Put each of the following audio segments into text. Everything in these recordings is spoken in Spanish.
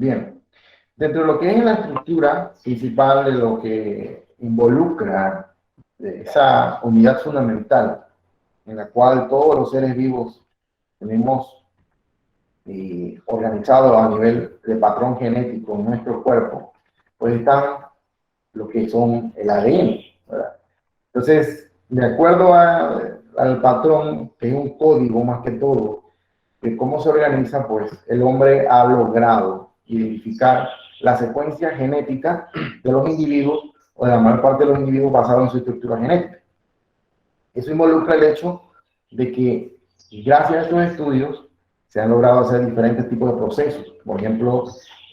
Bien, dentro de lo que es la estructura principal de lo que involucra esa unidad fundamental en la cual todos los seres vivos tenemos organizado a nivel de patrón genético en nuestro cuerpo, pues están lo que son el ADN, ¿verdad? Entonces, de acuerdo al patrón, que es un código más que todo, de cómo se organiza, pues el hombre ha logrado identificar la secuencia genética de los individuos, o de la mayor parte de los individuos basado en su estructura genética. Eso involucra el hecho de que, gracias a estos estudios, se han logrado hacer diferentes tipos de procesos. Por ejemplo,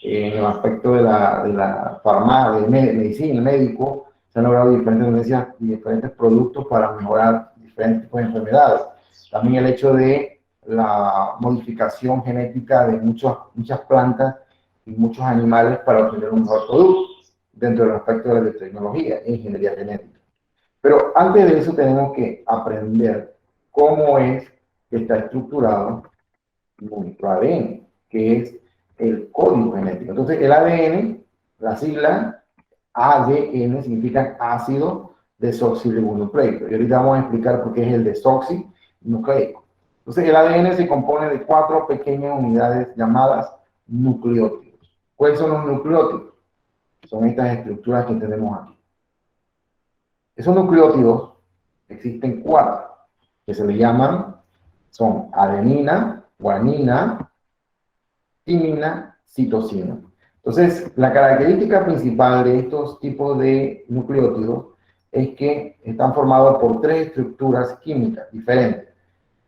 en el aspecto de la farmacia, de medicina, médico, se han logrado diferentes productos para mejorar diferentes tipos de enfermedades. También el hecho de la modificación genética de muchas plantas y muchos animales para obtener un mejor producto dentro del aspecto de la biotecnología e ingeniería genética. Pero antes de eso tenemos que aprender cómo es que está estructurado nuestro ADN, que es el código genético. Entonces, el ADN, la sigla ADN significa ácido desoxirribonucleico. Y ahorita vamos a explicar por qué es el desoxinucleico. Entonces, el ADN se compone de 4 pequeñas unidades llamadas nucleótidos. ¿Cuáles son los nucleótidos? Son estas estructuras que tenemos aquí. Esos nucleótidos existen 4, que se le llaman, son adenina, guanina, timina, citosina. Entonces, la característica principal de estos tipos de nucleótidos es que están formados por 3 estructuras químicas diferentes.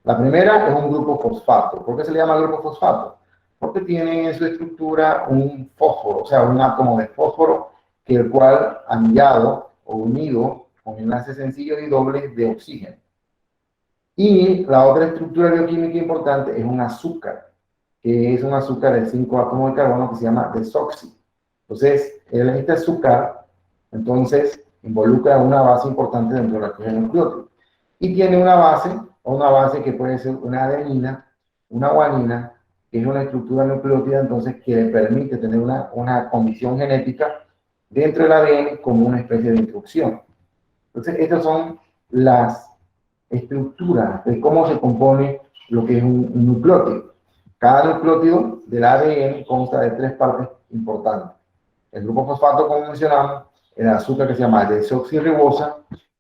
La primera es un grupo fosfato. ¿Por qué se le llama grupo fosfato? Porque tiene en su estructura un fósforo, o sea, un átomo de fósforo, que el cual anillado o unido con enlaces sencillos y dobles de oxígeno. Y la otra estructura bioquímica importante es un azúcar, que es un azúcar de 5 átomos de carbono que se llama desoxi. Entonces, este azúcar, entonces, involucra una base importante dentro de la que es el nucleótido. Y tiene una base que puede ser una adenina, una guanina, que es una estructura nucleótida, entonces, que le permite tener una condición genética dentro del ADN como una especie de instrucción. Entonces, estas son las estructuras de cómo se compone lo que es un nucleótido. Cada nucleótido del ADN consta de 3 partes importantes. El grupo fosfato, como mencionamos, el azúcar que se llama desoxirribosa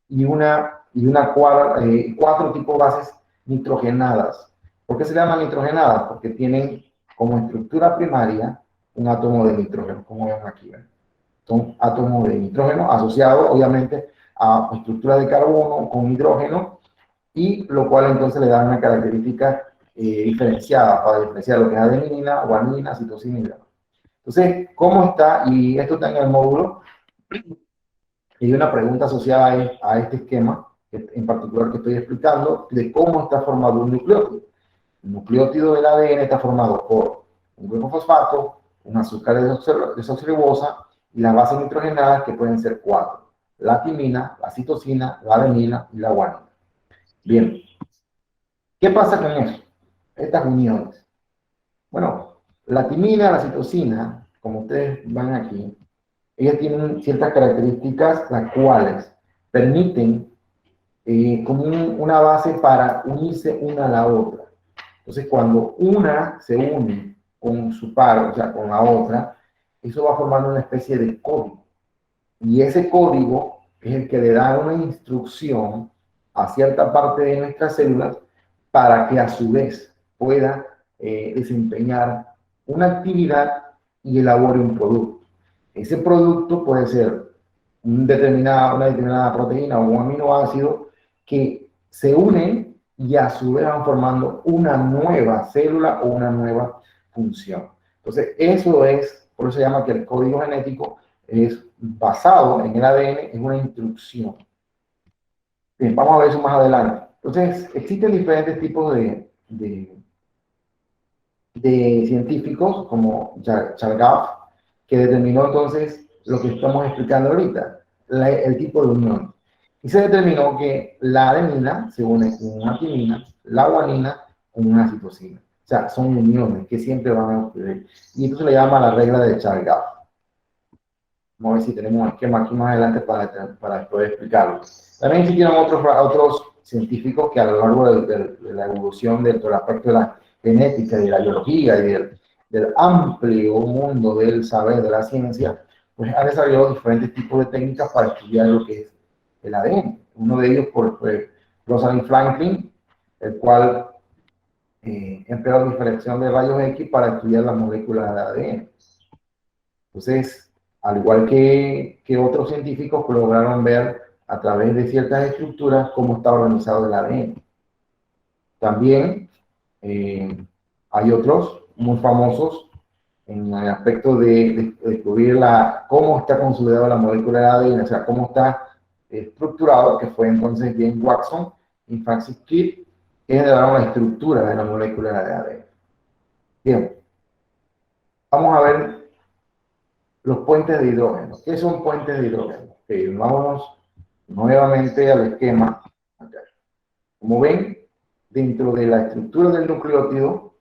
y 4 tipos de bases nitrogenadas. ¿Por qué se llaman nitrogenadas? Porque tienen como estructura primaria un átomo de nitrógeno, como ven aquí. ¿Ven? Son átomos de nitrógeno asociados, obviamente, a estructura de carbono con hidrógeno, y lo cual entonces le da una característica diferenciada para diferenciar lo que es adenina, guanina, citosina y demás. Entonces, ¿cómo está? Y esto está en el módulo. Y hay una pregunta asociada a este esquema, en particular que estoy explicando, de cómo está formado un nucleótido. El nucleótido del ADN está formado por un grupo fosfato, un azúcar desoxirribosa y las bases nitrogenadas, que pueden ser 4. La timina, la citosina, la adenina y la guanina. Bien, ¿qué pasa con eso? Estas uniones. Bueno, la timina, la citosina, como ustedes van aquí, ellas tienen ciertas características las cuales permiten como una base para unirse una a la otra. Entonces, cuando una se une con su par, o sea, con la otra, eso va formando una especie de código. Y ese código es el que le da una instrucción a cierta parte de nuestras células para que a su vez pueda desempeñar una actividad y elabore un producto. Ese producto puede ser una determinada proteína o un aminoácido que se unen y a su vez van formando una nueva célula o una nueva función. Entonces, eso es, por eso se llama que el código genético es basado en el ADN, es una instrucción. Bien, vamos a ver eso más adelante. Entonces, existen diferentes tipos de científicos, como Chargaff, que determinó entonces lo que estamos explicando ahorita, el tipo de unión. Y se determinó que la adenina se une con una timina, la guanina con una citosina. sea, son uniones que siempre van a ocurrir. Y esto se le llama la regla de Chargaff. Vamos a ver si tenemos un esquema aquí más adelante para poder explicarlo. También existieron otros científicos que a lo largo de la evolución del aspecto de la genética y de la biología y del amplio mundo del saber de la ciencia, pues han desarrollado diferentes tipos de técnicas para estudiar lo que es el ADN. Uno de ellos fue Rosalind Franklin, el cual empleó la diferenciación de rayos X para estudiar la molécula de ADN. Entonces, al igual que otros científicos, lograron ver a través de ciertas estructuras cómo está organizado el ADN. También hay otros muy famosos en el aspecto de descubrir cómo está consolidada la molécula de ADN, o sea, cómo está estructurado, que fue entonces James Watson y Francis Crick, que generaron la estructura de la molécula de ADN. Bien, vamos a ver los puentes de hidrógeno. ¿Qué son puentes de hidrógeno? Vámonos nuevamente al esquema. Como ven, dentro de la estructura del nucleótido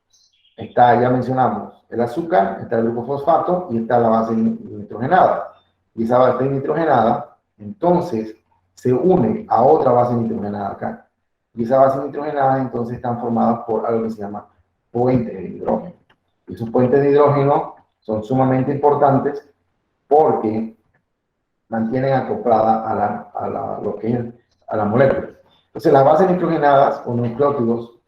está, ya mencionamos, el azúcar, está el grupo fosfato y está la base nitrogenada. Y esa base nitrogenada, entonces, se une a otra base nitrogenada acá. Y esa base nitrogenada, entonces, están formadas por algo que se llama puentes de hidrógeno. Y esos puentes de hidrógeno son sumamente importantes porque mantienen acoplada a la molécula. Entonces, las bases nitrogenadas o nucleótidos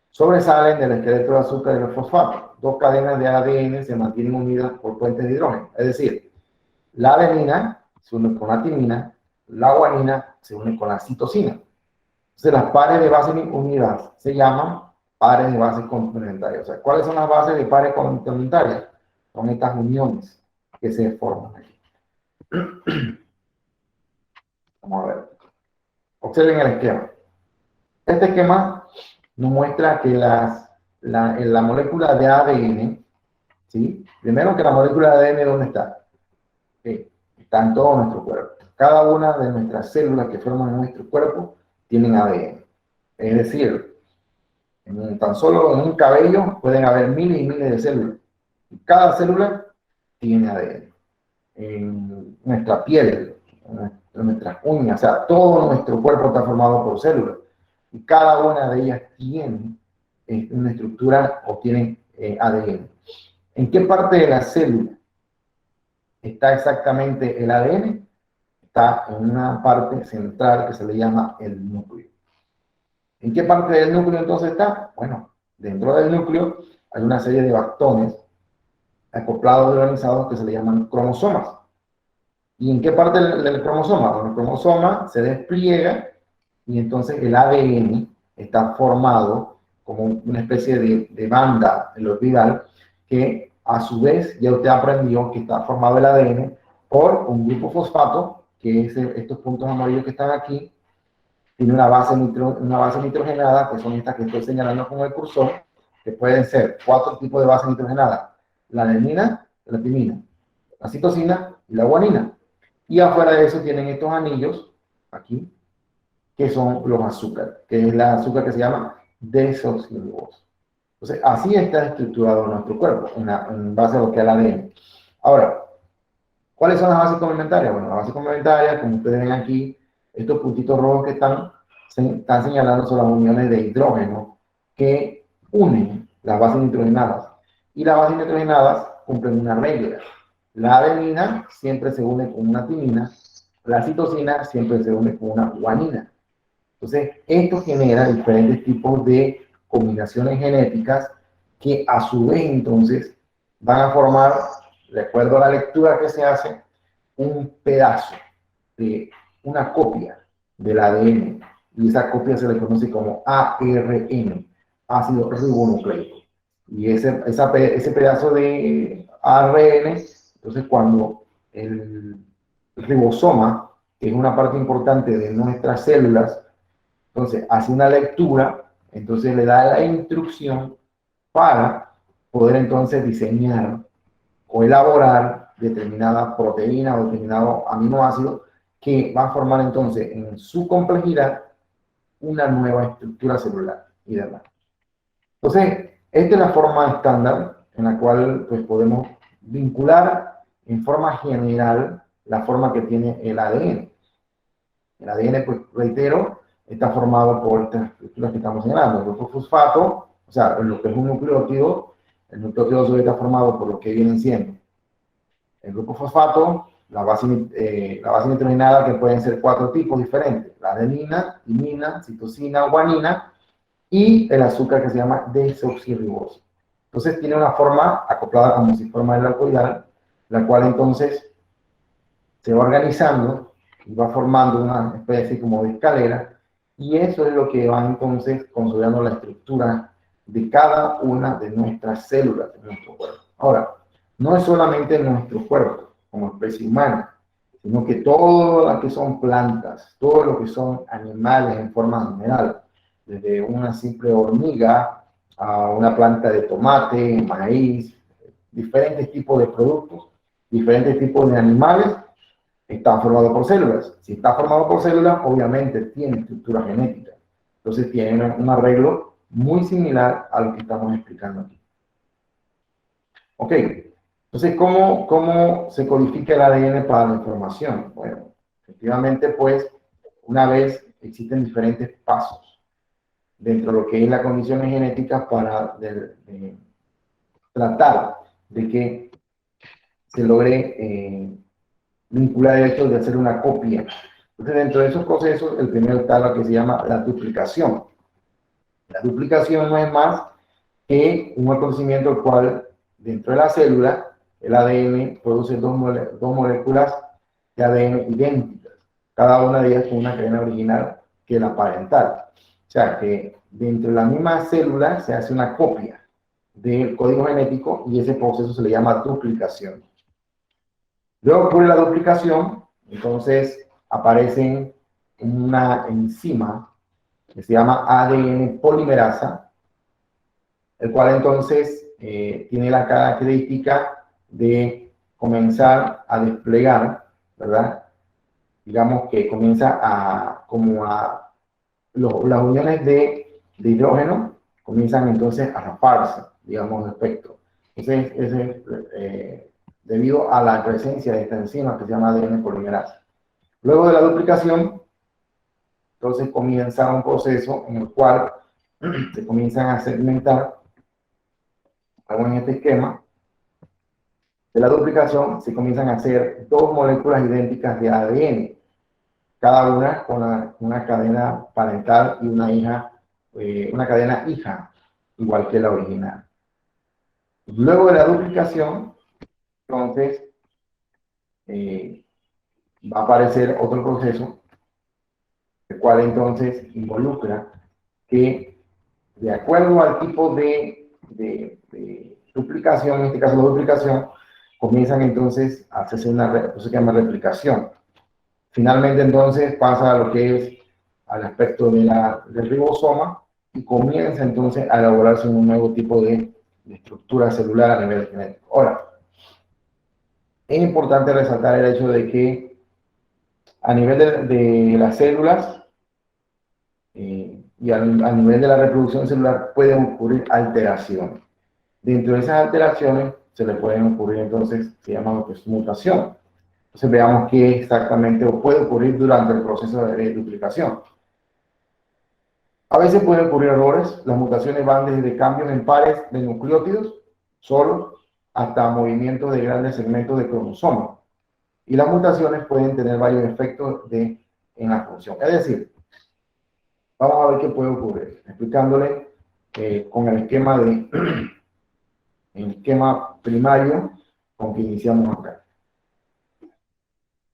sobresalen del esqueleto de azúcar y del fosfato. Dos cadenas de ADN se mantienen unidas por puentes de hidrógeno. Es decir, la adenina se une con la timina, la guanina se une con la citosina. Entonces, las pares de bases unidas se llaman pares de bases complementarias. O sea, ¿cuáles son las bases de pares complementarias? Son estas uniones que se forman aquí. Vamos a ver. Observen el esquema. Este esquema nos muestra que la molécula de ADN, ¿sí? Primero que la molécula de ADN, ¿dónde está? Está en todo nuestro cuerpo. Cada una de nuestras células que forman nuestro cuerpo tienen ADN. Es decir, tan solo en un cabello pueden haber miles y miles de células. Y cada célula tiene ADN. En nuestra piel, en nuestras uñas, o sea, todo nuestro cuerpo está formado por células. Y cada una de ellas tiene una estructura o tiene ADN. ¿En qué parte de la célula está exactamente el ADN? Está en una parte central que se le llama el núcleo. ¿En qué parte del núcleo entonces está? Bueno, dentro del núcleo hay una serie de bastones acoplados y organizados que se le llaman cromosomas. ¿Y en qué parte del cromosoma? Bueno, el cromosoma se despliega y entonces el ADN está formado como una especie de banda en lo orbital que a su vez ya usted aprendió que está formado el ADN por un grupo fosfato, que es estos puntos amarillos que están aquí, tiene una base nitrogenada, que son estas que estoy señalando con el cursor, que pueden ser 4 tipos de bases nitrogenadas: la adenina, la timina, la citosina y la guanina. Y afuera de eso tienen estos anillos, aquí, que son los azúcares, que es el azúcar que se llama desoxirribosa. Entonces, así está estructurado nuestro cuerpo, en base a lo que es el ADN. Ahora, ¿cuáles son las bases complementarias? Bueno, las bases complementarias, como ustedes ven aquí, estos puntitos rojos que están señalando son las uniones de hidrógeno que unen las bases nitrogenadas. Y las bases nitrogenadas cumplen una regla. La adenina siempre se une con una timina, la citosina siempre se une con una guanina. Entonces, esto genera diferentes tipos de combinaciones genéticas que a su vez entonces van a formar, de acuerdo a la lectura que se hace, un pedazo de una copia del ADN. Y esa copia se le conoce como ARN, ácido ribonucleico. Y ese pedazo de ARN, entonces cuando el ribosoma, que es una parte importante de nuestras células, entonces hace una lectura, entonces le da la instrucción para poder entonces diseñar o elaborar determinada proteína o determinado aminoácido que va a formar entonces en su complejidad una nueva estructura celular y demás. Entonces, Esta es la forma estándar en la cual pues, podemos vincular en forma general la forma que tiene el ADN. El ADN, pues reitero, está formado por estas estructuras que estamos señalando. El grupo fosfato, o sea, lo que es un nucleótido, el nucleótido está formado por lo que vienen siendo el grupo fosfato, la base nitrogenada, que pueden ser 4 tipos diferentes: la adenina, timina, citosina, guanina, y el azúcar que se llama desoxirribosa. Entonces tiene una forma acoplada como si fuera el alcohol, la cual entonces se va organizando y va formando una especie como de escalera, y eso es lo que va entonces consolidando la estructura de cada una de nuestras células de nuestro cuerpo. Ahora, no es solamente nuestro cuerpo como especie humana, sino que todo lo que son plantas, todo lo que son animales en forma general, desde una simple hormiga a una planta de tomate, maíz, diferentes tipos de productos, diferentes tipos de animales, está formado por células. Si está formado por células, obviamente tiene estructura genética. Entonces tiene un arreglo muy similar a lo que estamos explicando aquí. Ok, entonces, ¿cómo se codifica el ADN para la información? Bueno, efectivamente, pues, una vez existen diferentes pasos dentro de lo que es las condiciones genéticas para tratar de que se logre vincular el hecho de hacer una copia. Entonces, dentro de esos procesos, el primero está lo que se llama la duplicación. La duplicación no es más que un acontecimiento el cual, dentro de la célula, el ADN produce dos moléculas de ADN idénticas, cada una de ellas con una cadena original que es la parental. O sea, que dentro de la misma célula se hace una copia del código genético y ese proceso se le llama duplicación. Luego ocurre la duplicación, entonces aparece una enzima que se llama ADN polimerasa, el cual entonces tiene la característica de comenzar a desplegar, ¿verdad? Digamos que comienza las uniones de hidrógeno comienzan entonces a raparse, digamos, de espectro. Entonces, debido a la presencia de esta enzima que se llama ADN polimerasa. Luego de la duplicación, entonces comienza un proceso en el cual se comienzan a segmentar, hago en este esquema, de la duplicación se comienzan a hacer dos moléculas idénticas de ADN, cada una con una cadena parental y una cadena hija, igual que la original. Luego de la duplicación, entonces, va a aparecer otro proceso, el cual entonces involucra que, de acuerdo al tipo de duplicación, en este caso la duplicación, comienzan entonces a hacerse eso se llama replicación. Finalmente entonces pasa a lo que es al aspecto del ribosoma y comienza entonces a elaborarse un nuevo tipo de estructura celular a nivel genético. Ahora, es importante resaltar el hecho de que a nivel de las células y a nivel de la reproducción celular pueden ocurrir alteraciones. Dentro de esas alteraciones se le pueden ocurrir entonces, se llama lo que es mutación. Entonces veamos qué exactamente puede ocurrir durante el proceso de duplicación. A veces pueden ocurrir errores. Las mutaciones van desde cambios en pares de nucleótidos solos hasta movimientos de grandes segmentos de cromosomas. Y las mutaciones pueden tener varios efectos en la función. Es decir, vamos a ver qué puede ocurrir, explicándole con el esquema primario con que iniciamos acá.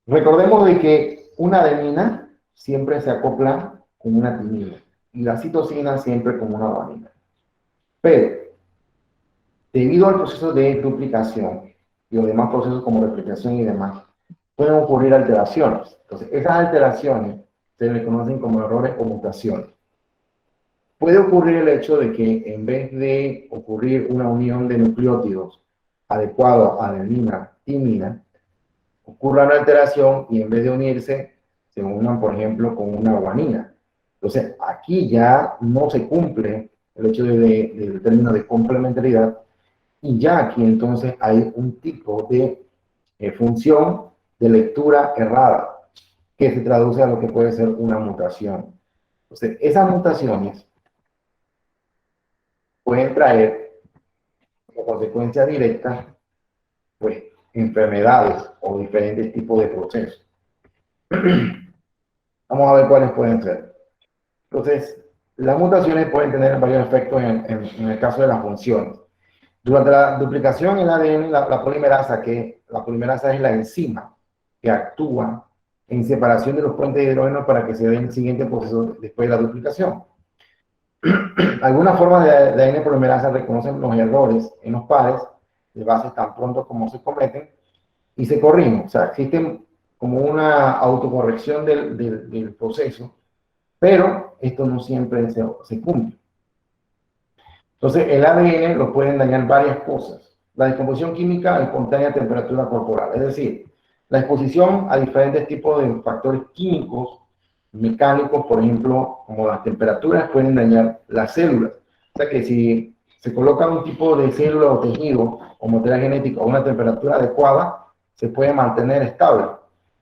Recordemos de que una adenina siempre se acopla con una timina y la citosina siempre con una guanina. Pero, debido al proceso de duplicación y los demás procesos como replicación y demás, pueden ocurrir alteraciones. Entonces, esas alteraciones se le conocen como errores o mutaciones. Puede ocurrir el hecho de que en vez de ocurrir una unión de nucleótidos adecuado a adenina, timina, ocurra una alteración y en vez de unirse, se unan, por ejemplo, con una guanina. Entonces, aquí ya no se cumple el hecho del término de complementariedad, y ya aquí entonces hay un tipo de función de lectura errada, que se traduce a lo que puede ser una mutación. Entonces, esas mutaciones pueden traer como consecuencia directa, pues, enfermedades o diferentes tipos de procesos. Vamos a ver cuáles pueden ser. Entonces, las mutaciones pueden tener varios efectos en el caso de las funciones. Durante la duplicación en el ADN, la polimerasa es la enzima que actúa en separación de los puentes de hidrógeno para que se dé el siguiente proceso después de la duplicación. Algunas formas de ADN polimerasa reconocen los errores en los pares de bases tan pronto como se cometen y se corrigen. O sea, existen como una autocorrección del proceso, pero esto no siempre se cumple. Entonces, el ADN lo pueden dañar varias cosas. La descomposición química espontánea a temperatura corporal, es decir, la exposición a diferentes tipos de factores químicos, mecánicos, por ejemplo, como las temperaturas, pueden dañar las células. O sea que si se coloca un tipo de célula o tejido o material genético a una temperatura adecuada, se puede mantener estable.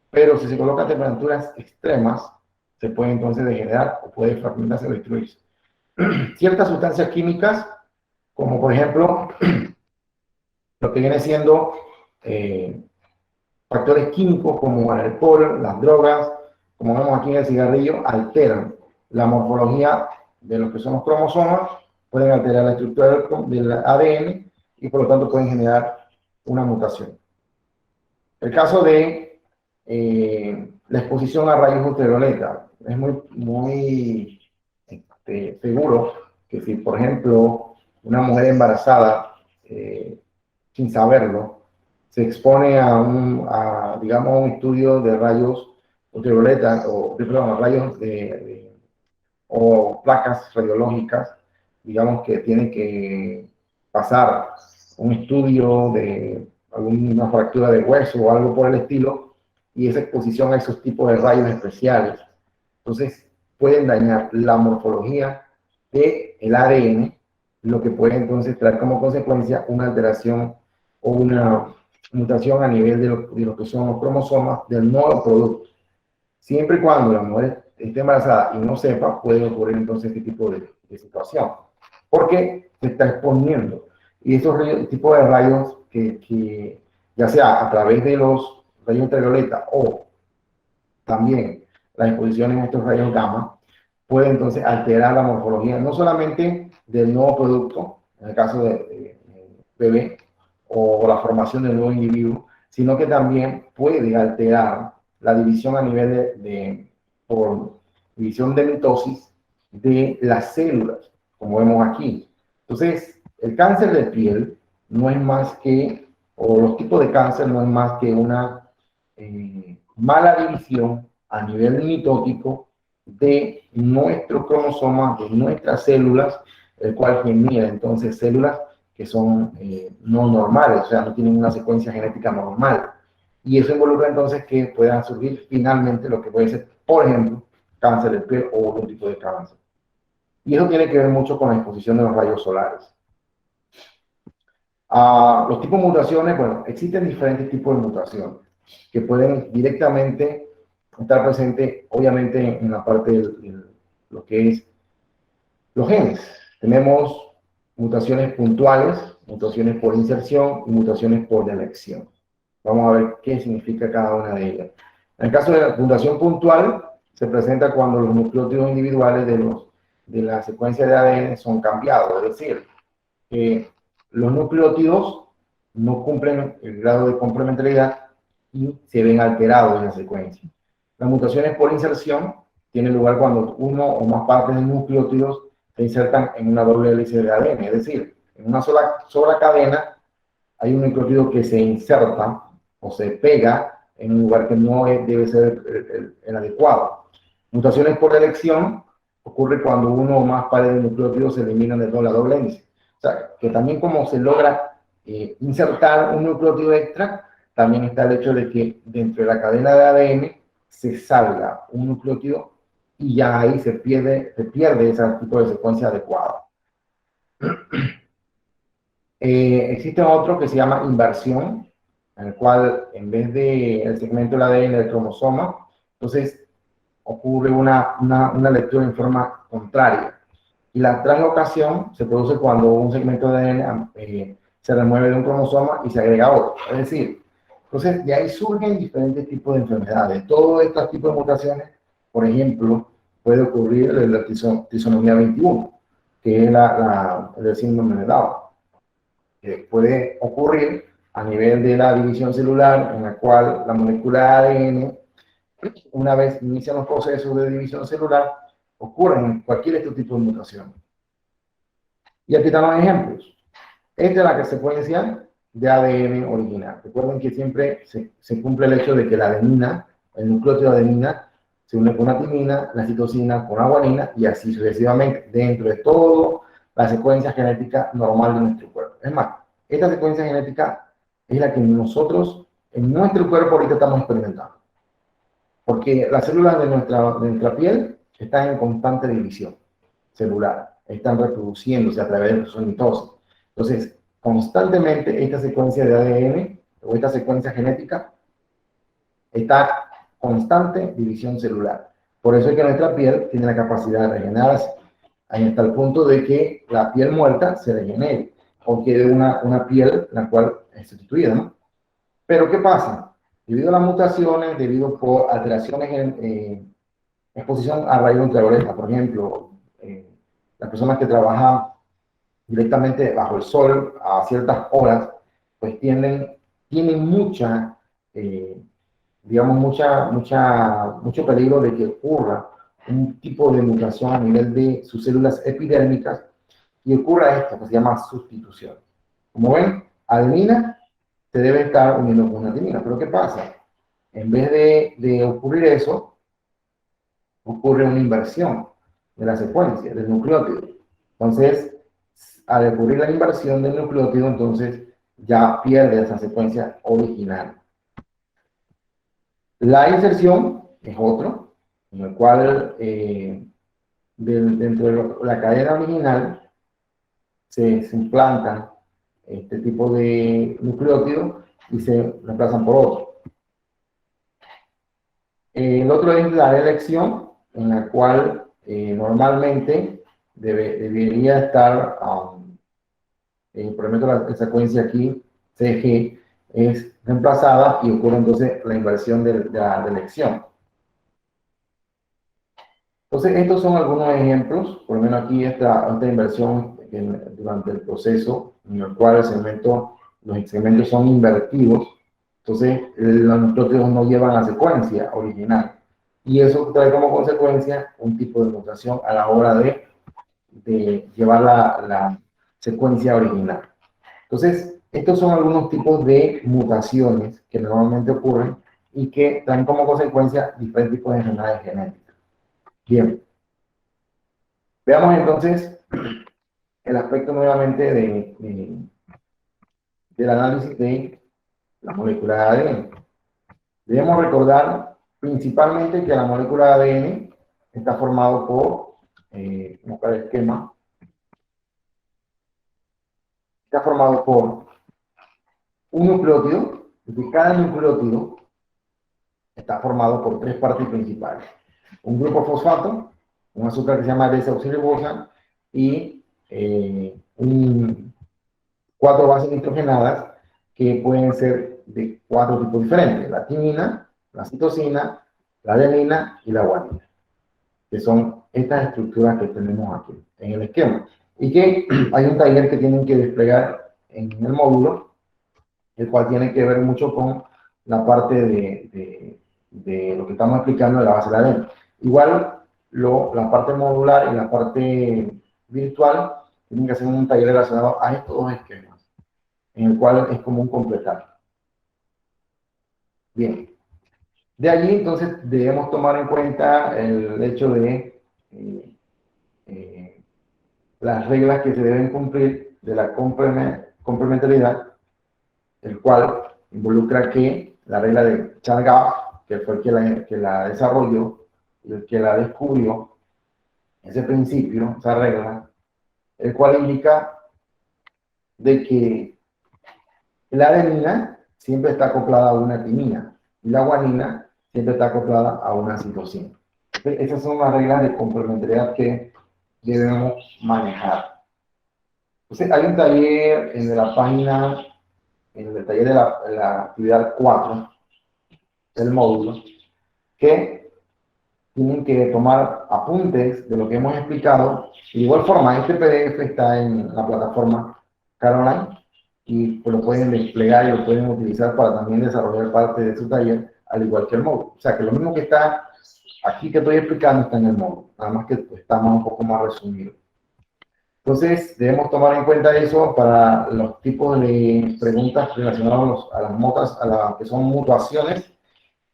Pero si se coloca a temperaturas extremas, se puede entonces degenerar o puede fragmentarse o destruirse. Ciertas sustancias químicas, como por ejemplo lo que viene siendo factores químicos como el alcohol, las drogas, como vemos aquí en el cigarrillo, alteran la morfología de lo que son los cromosomas, pueden alterar la estructura del ADN y por lo tanto pueden generar una mutación. El caso de la exposición a rayos ultravioleta es muy seguro que si, por ejemplo, una mujer embarazada, sin saberlo, se expone digamos, a un estudio de rayos ultravioleta, perdón, rayos o placas radiológicas, digamos que tiene que pasar un estudio de alguna fractura de hueso o algo por el estilo, y esa exposición a esos tipos de rayos especiales, entonces pueden dañar la morfología del ADN, lo que puede entonces traer como consecuencia una alteración o una mutación a nivel de lo que son los cromosomas del nuevo producto. Siempre y cuando la mujer esté embarazada y no sepa, puede ocurrir entonces este tipo de situación, porque se está exponiendo. Y esos tipos de rayos que ya sea a través de los rayos ultravioleta o también la exposición en estos rayos gamma, puede entonces alterar la morfología, no solamente del nuevo producto, en el caso de bebé, o la formación del nuevo individuo, sino que también puede alterar la división a nivel por división de mitosis de las células, como vemos aquí. Entonces, el cáncer de piel no es más que, o los tipos de cáncer no es más que una mala división a nivel mitótico de nuestros cromosomas, de nuestras células, el cual genera entonces células que son no normales, o sea, no tienen una secuencia genética normal. Y eso involucra entonces que puedan surgir finalmente lo que puede ser, por ejemplo, cáncer de piel o otro tipo de cáncer. Y eso tiene que ver mucho con la exposición de los rayos solares. Los tipos de mutaciones, bueno, existen diferentes tipos de mutaciones que pueden directamente estar presentes, obviamente, en la parte de lo que es los genes. Tenemos mutaciones puntuales, mutaciones por inserción y mutaciones por elección. Vamos a ver qué significa cada una de ellas. En el caso de la mutación puntual, se presenta cuando los nucleótidos individuales de la secuencia de ADN son cambiados, es decir, que los nucleótidos no cumplen el grado de complementariedad y se ven alterados en la secuencia. Las mutaciones por inserción tienen lugar cuando uno o más partes de nucleótidos se insertan en una doble hélice de ADN, es decir, en una sola cadena hay un nucleótido que se inserta o se pega en un lugar que no debe ser el adecuado. Mutaciones por elección ocurre cuando uno o más pares de nucleótidos se eliminan de la doble hélice. O sea, que también como se logra insertar un nucleótido extra, también está el hecho de que dentro de la cadena de ADN se salga un nucleótido y ya ahí se pierde ese tipo de secuencia adecuada. Existe otro que se llama inversión, en el cual en vez del segmento del ADN del cromosoma, entonces ocurre una lectura en forma contraria. Y la translocación se produce cuando un segmento de ADN se remueve de un cromosoma y se agrega otro. Es decir, entonces de ahí surgen diferentes tipos de enfermedades. Todos estos tipos de mutaciones, por ejemplo, puede ocurrir en la trisonomía 21, que es el síndrome de Down, que puede ocurrir a nivel de la división celular, en la cual la molécula de ADN, una vez inician los procesos de división celular, ocurren en cualquier este tipo de mutación. Y aquí están los ejemplos. Esta es la secuencia de ADN original. Recuerden que siempre se cumple el hecho de que la adenina, el nucleótido de adenina, se une con la timina, la citosina con la guanina y así sucesivamente dentro de toda la secuencia genética normal de nuestro cuerpo. Es más, esta secuencia genética es la que nosotros en nuestro cuerpo ahorita estamos experimentando. Porque las células de nuestra piel están en constante división celular, están reproduciéndose a través de su mitosis. Entonces, constantemente esta secuencia de ADN o esta secuencia genética está constante división celular. Por eso es que nuestra piel tiene la capacidad de regenerarse, hasta el punto de que la piel muerta se regenere, o quede una piel la cual es sustituida, ¿no? Pero ¿qué pasa? Debido a las mutaciones, debido por alteraciones en exposición a rayos ultravioleta, por ejemplo, las personas que trabajan directamente bajo el sol a ciertas horas, pues tienen mucha, digamos, mucho peligro de que ocurra un tipo de mutación a nivel de sus células epidérmicas y ocurra esto que se llama sustitución. Como ven, adenina se debe estar uniendo con una timina, pero ¿qué pasa? En vez de ocurrir eso, ocurre una inversión de la secuencia, del nucleótido. Entonces, al ocurrir la inversión del nucleótido, entonces ya pierde esa secuencia original. La inserción es otro, en el cual dentro de la cadena original se implantan este tipo de nucleótidos y se reemplazan por otro. El otro es la elección, en la cual normalmente debería estar, por ejemplo, la secuencia aquí, CG, es reemplazada y ocurre entonces la inversión de la elección. Entonces, estos son algunos ejemplos, por lo menos aquí esta inversión durante el proceso en el cual los segmentos son invertidos, entonces los nucleótidos no llevan la secuencia original. Y eso trae como consecuencia un tipo de mutación a la hora de llevar la secuencia original. Entonces, estos son algunos tipos de mutaciones que normalmente ocurren y que traen como consecuencia diferentes tipos de enfermedades genéticas. Bien. Veamos entonces el aspecto nuevamente del análisis de la molécula de ADN. Debemos recordar principalmente que la molécula de ADN está formado por, vamos a ver el esquema, está formado por un nucleótido, y cada nucleótido está formado por tres partes principales. Un grupo fosfato, un azúcar que se llama desoxirribosa y 4 bases nitrogenadas que pueden ser de 4 tipos diferentes: la timina, la citosina, la adenina y la guanina, que son estas estructuras que tenemos aquí en el esquema. Y que hay un taller que tienen que desplegar en el módulo, el cual tiene que ver mucho con la parte de lo que estamos explicando de la base de la ADN. Igual, la parte modular y la parte virtual tienen que hacer un taller relacionado a estos dos esquemas, en el cual es común completar. Bien. De allí, entonces, debemos tomar en cuenta el hecho de las reglas que se deben cumplir de la complementariedad, el cual involucra que la regla de Chargaff, que fue el que la desarrolló y el que la descubrió, ese principio, esa regla, el cual indica de que la adenina siempre está acoplada a una timina y la guanina siempre está acoplada a una citosina. Esas son las reglas de complementariedad que debemos manejar. Entonces, hay un taller en la página, en el taller de la actividad 4 del módulo, que tienen que tomar apuntes de lo que hemos explicado. Y de igual forma, este PDF está en la plataforma Caroline y pues lo pueden desplegar y lo pueden utilizar para también desarrollar parte de su taller, al igual que el módulo. O sea, que lo mismo que está aquí que estoy explicando está en el módulo, nada más que pues, está un poco más resumido. Entonces, debemos tomar en cuenta eso para los tipos de preguntas relacionadas a las motas, a las que son mutuaciones.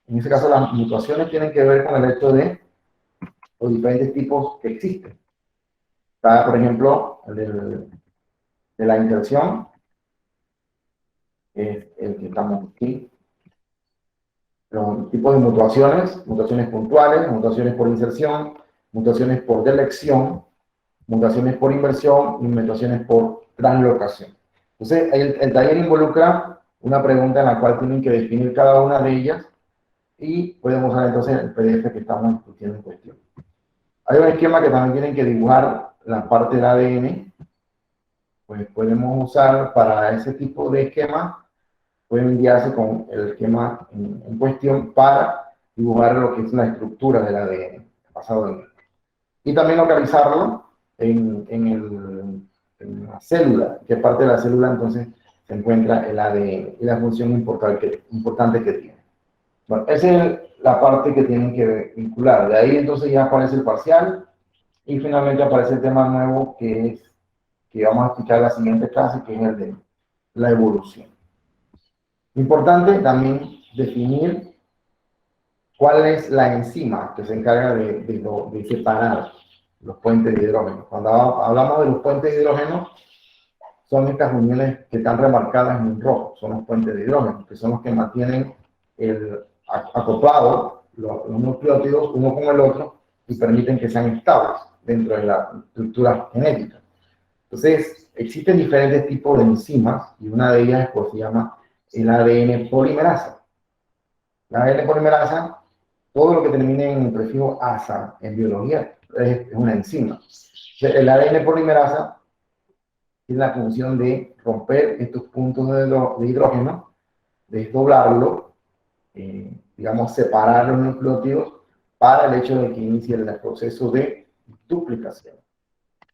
En este caso, las mutuaciones tienen que ver con el hecho de los diferentes tipos que existen. Está, por ejemplo, el de la inserción, es el que estamos aquí. Los tipos de mutuaciones, mutaciones puntuales, mutaciones por inserción, mutaciones por delección, mutaciones por inversión y mutaciones por translocación. Entonces, el taller involucra una pregunta en la cual tienen que definir cada una de ellas y podemos usar entonces el PDF que estamos discutiendo en cuestión. Hay un esquema que también tienen que dibujar la parte del ADN, pues podemos usar para ese tipo de esquema, pueden enviarse con el esquema en cuestión para dibujar lo que es la estructura del ADN basado en él. Y también localizarlo en la célula, que parte de la célula entonces se encuentra el ADN y la función importante que tiene. Bueno, esa es la parte que tienen que vincular. De ahí entonces ya aparece el parcial y finalmente aparece el tema nuevo que vamos a explicar en la siguiente clase, que es el de la evolución. Importante también definir cuál es la enzima que se encarga de separar los puentes de hidrógeno. Cuando hablamos de los puentes de hidrógeno, son estas uniones que están remarcadas en rojo, son los puentes de hidrógeno, que son los que mantienen acoplados los nucleótidos uno con el otro y permiten que sean estables dentro de la estructura genética. Entonces, existen diferentes tipos de enzimas y una de ellas pues, se llama el ADN polimerasa. La ADN polimerasa, todo lo que termine en el prefijo asa en biología es una enzima. El ADN polimerasa tiene la función de romper estos puntos de hidrógeno, desdoblarlo, digamos, separar los nucleótidos para el hecho de que inicie el proceso de duplicación.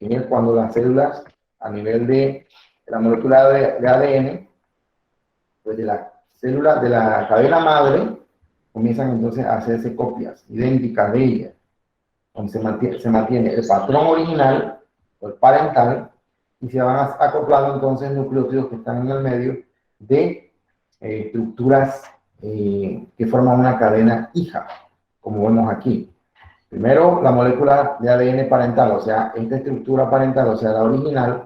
Y es cuando las células, a nivel de la molécula de ADN, pues de la célula, de la cadena madre, comienzan entonces a hacerse copias idénticas de ella, donde se mantiene el patrón original, o el parental, y se van acoplando entonces nucleótidos que están en el medio de estructuras que forman una cadena hija, como vemos aquí. Primero, la molécula de ADN parental, o sea, esta estructura parental, o sea, la original.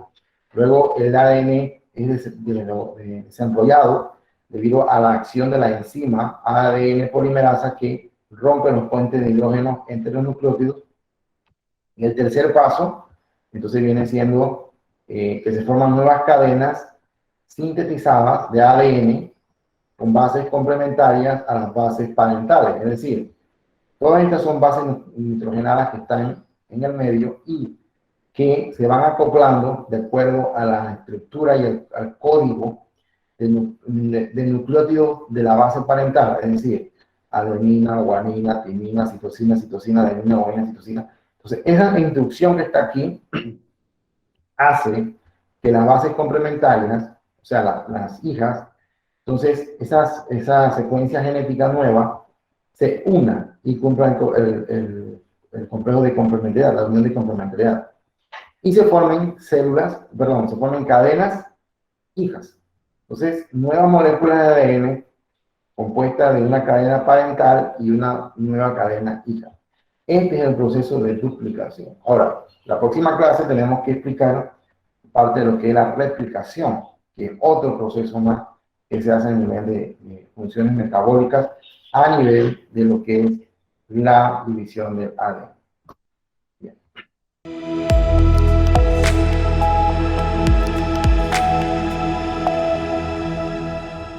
Luego, el ADN es desenrollado debido a la acción de la enzima ADN polimerasa que rompe los puentes de hidrógeno entre los nucleótidos. Y el tercer paso, entonces viene siendo que se forman nuevas cadenas sintetizadas de ADN con bases complementarias a las bases parentales, es decir, todas estas son bases nitrogenadas que están en el medio y que se van acoplando de acuerdo a la estructura y al código del nucleótido de la base parental, es decir, adenina, guanina, timina, citosina, adenina, guanina, citosina. Entonces, esa instrucción que está aquí hace que las bases complementarias, o sea, las hijas, entonces esa secuencia genética nueva se una y cumplan el complejo de complementariedad, la unión de complementariedad. Y se formen se formen cadenas hijas. Entonces, nuevas moléculas de ADN compuestas de una cadena parental y una nueva cadena hija. Este es el proceso de duplicación. Ahora, la próxima clase tenemos que explicar parte de lo que es la replicación, que es otro proceso más que se hace a nivel de funciones metabólicas, a nivel de lo que es la división del ADN.